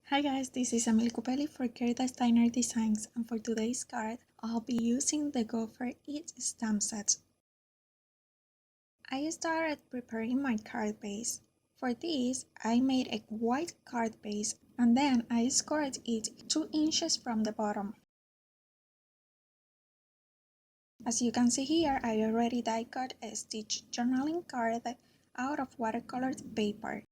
Hi guys, this is Emily Cupelli for Gerda Steiner Designs, and for today's card, I'll be using the Go For It stamp set. I started preparing my card base. For this, I made a white card base and then I scored it 2 inches from the bottom. As you can see here, I already die cut a stitch journaling card out of watercolored paper.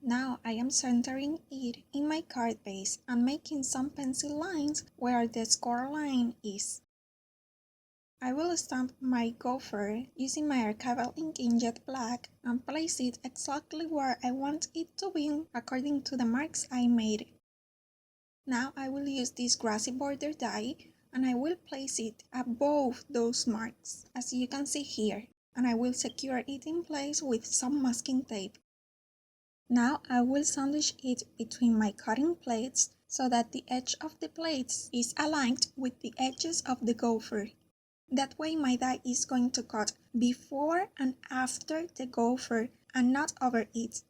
Now I am centering it in my card base and making some pencil lines where the score line is. I will stamp my gopher using my archival ink in jet black and place it exactly where I want it to be according to the marks I made. Now I will use this grassy border die and I will place it above those marks, as you can see here, and I will secure it in place with some masking tape. Now I will sandwich it between my cutting plates so that the edge of the plates is aligned with the edges of the gopher. That way my die is going to cut before and after the gopher and not over it.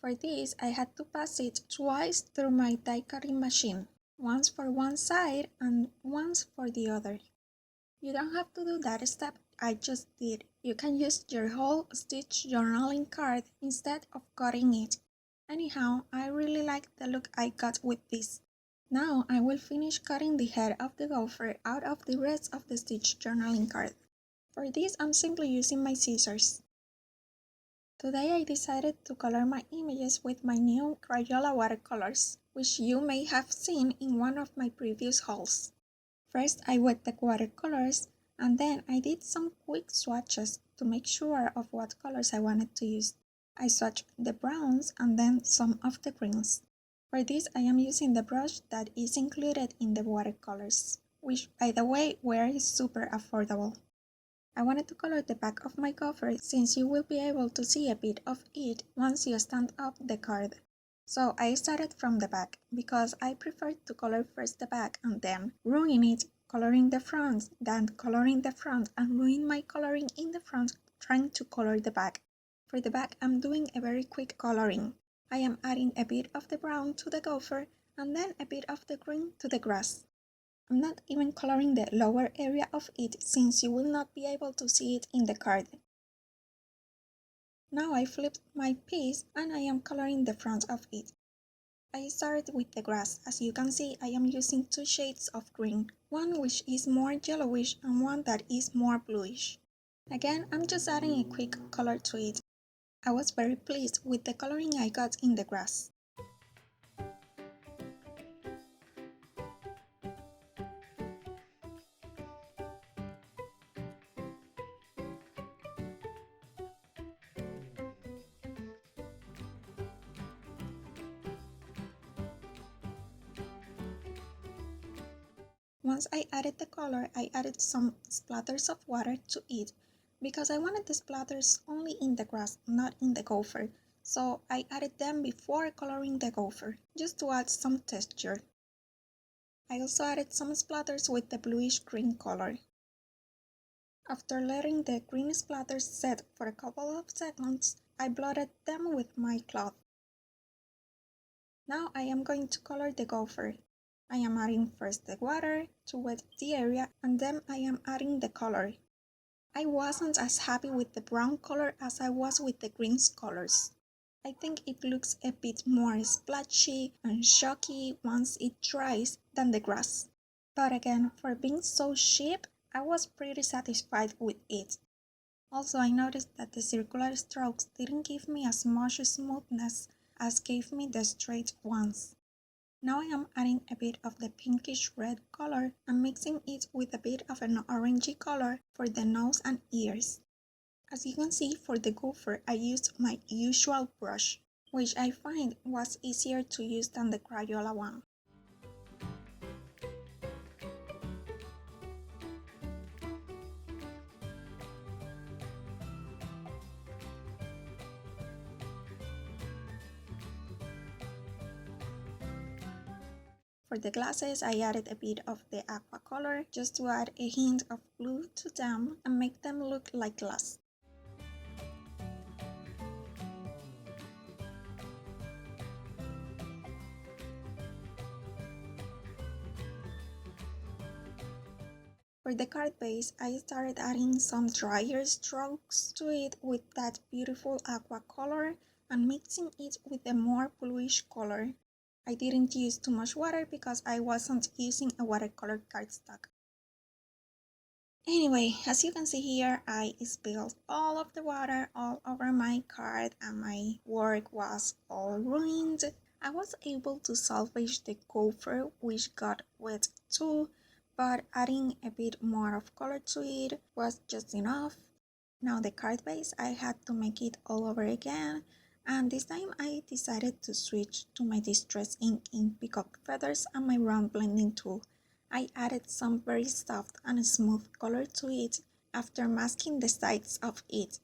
For this I had to pass it twice through my die cutting machine, once for one side and once for the other. You don't have to do that step I just did. You can use your whole stitch journaling card instead of cutting it. Anyhow, I really like the look I got with this. Now I will finish cutting the head of the gopher out of the rest of the stitch journaling card. For this I'm simply using my scissors. Today I decided to color my images with my new Crayola watercolors, which you may have seen in one of my previous hauls. First I wet the watercolors and then I did some quick swatches to make sure of what colors I wanted to use. I swatched the browns and then some of the greens. For this I am using the brush that is included in the watercolors, which by the way were super affordable. I wanted to color the back of my cover since you will be able to see a bit of it once you stand up the card. So I started from the back because I preferred to color first the back and then ruin it coloring the front, than coloring the front and ruin my coloring in the front trying to color the back. For the back I'm doing a very quick coloring. I am adding a bit of the brown to the gopher and then a bit of the green to the grass. I'm not even coloring the lower area of it since you will not be able to see it in the card. Now I flipped my piece and I am coloring the front of it. I started with the grass. As you can see, I am using 2 shades of green, one which is more yellowish and one that is more bluish. Again, I'm just adding a quick color to it. I was very pleased with the coloring I got in the grass. Once I added the color, I added some splatters of water to it because I wanted the splatters only in the grass, not in the gopher. So I added them before coloring the gopher, just to add some texture. I also added some splatters with the bluish-green color. After letting the green splatters set for a couple of seconds, I blotted them with my cloth. Now I am going to color the gopher. I am adding first the water to wet the area and then I am adding the color. I wasn't as happy with the brown color as I was with the green colors. I think it looks a bit more splashy and shocky once it dries than the grass. But again, for being so cheap, I was pretty satisfied with it. Also, I noticed that the circular strokes didn't give me as much smoothness as gave me the straight ones. Now I am adding a bit of the pinkish red color and mixing it with a bit of an orangey color for the nose and ears. As you can see, for the gopher I used my usual brush, which I find was easier to use than the Crayola one. For the glasses, I added a bit of the aqua color just to add a hint of blue to them and make them look like glass. For the card base, I started adding some drier strokes to it with that beautiful aqua color and mixing it with a more bluish color. I didn't use too much water because I wasn't using a watercolor cardstock. Anyway, as you can see here, I spilled all of the water all over my card and my work was all ruined. I was able to salvage the cover, which got wet too, but adding a bit more of color to it was just enough. Now the card base, I had to make it all over again, and this time I decided to switch to my Distress ink in peacock feathers and my round blending tool. I added some very soft and smooth color to it after masking the sides of it.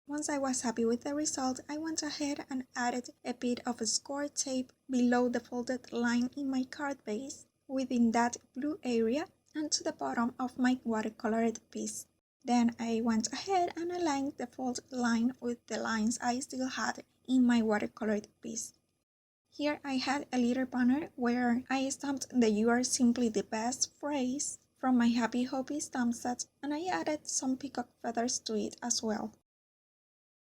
Once I was happy with the result, I went ahead and added a bit of score tape below the folded line in my card base, within that blue area, and to the bottom of my watercolored piece. Then I went ahead and aligned the folded line with the lines I still had in my watercolored piece. Here I had a little banner where I stamped the "You are simply the best" phrase from my Happy Hobby stamp set, and I added some peacock feathers to it as well.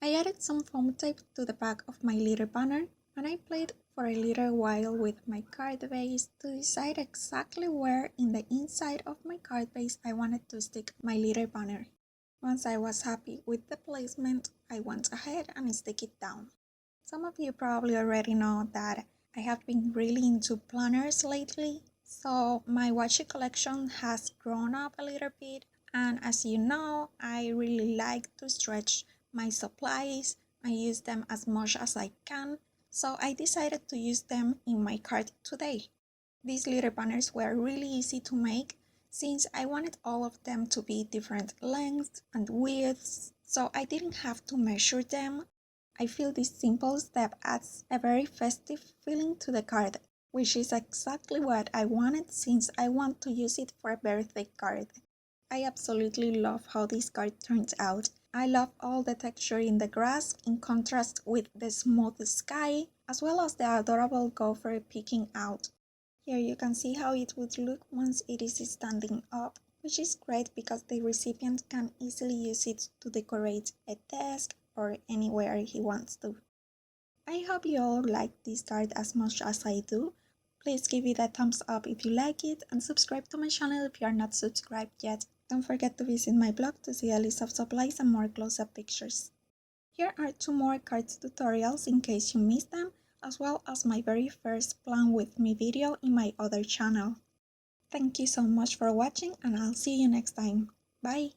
I added some foam tape to the back of my little banner, and I played for a little while with my card base to decide exactly where in the inside of my card base I wanted to stick my little banner. Once I was happy with the placement, I went ahead and stick it down. Some of you probably already know that I have been really into planners lately, so my washi collection has grown up a little bit, and as you know, I really like to stretch my supplies and use them as much as I can, so I decided to use them in my card today. These little banners were really easy to make since I wanted all of them to be different lengths and widths, so I didn't have to measure them. I feel this simple step adds a very festive feeling to the card, which is exactly what I wanted since I want to use it for a birthday card. I absolutely love how this card turns out. I love all the texture in the grass in contrast with the smooth sky, as well as the adorable gopher peeking out. Here you can see how it would look once it is standing up, which is great because the recipient can easily use it to decorate a desk or anywhere he wants to. I hope you all like this card as much as I do. Please give it a thumbs up if you like it and subscribe to my channel if you are not subscribed yet. Don't forget to visit my blog to see a list of supplies and more close-up pictures. Here are 2 more cards tutorials in case you missed them, as well as my very first plan with me video in my other channel. Thank you so much for watching and I'll see you next time. Bye!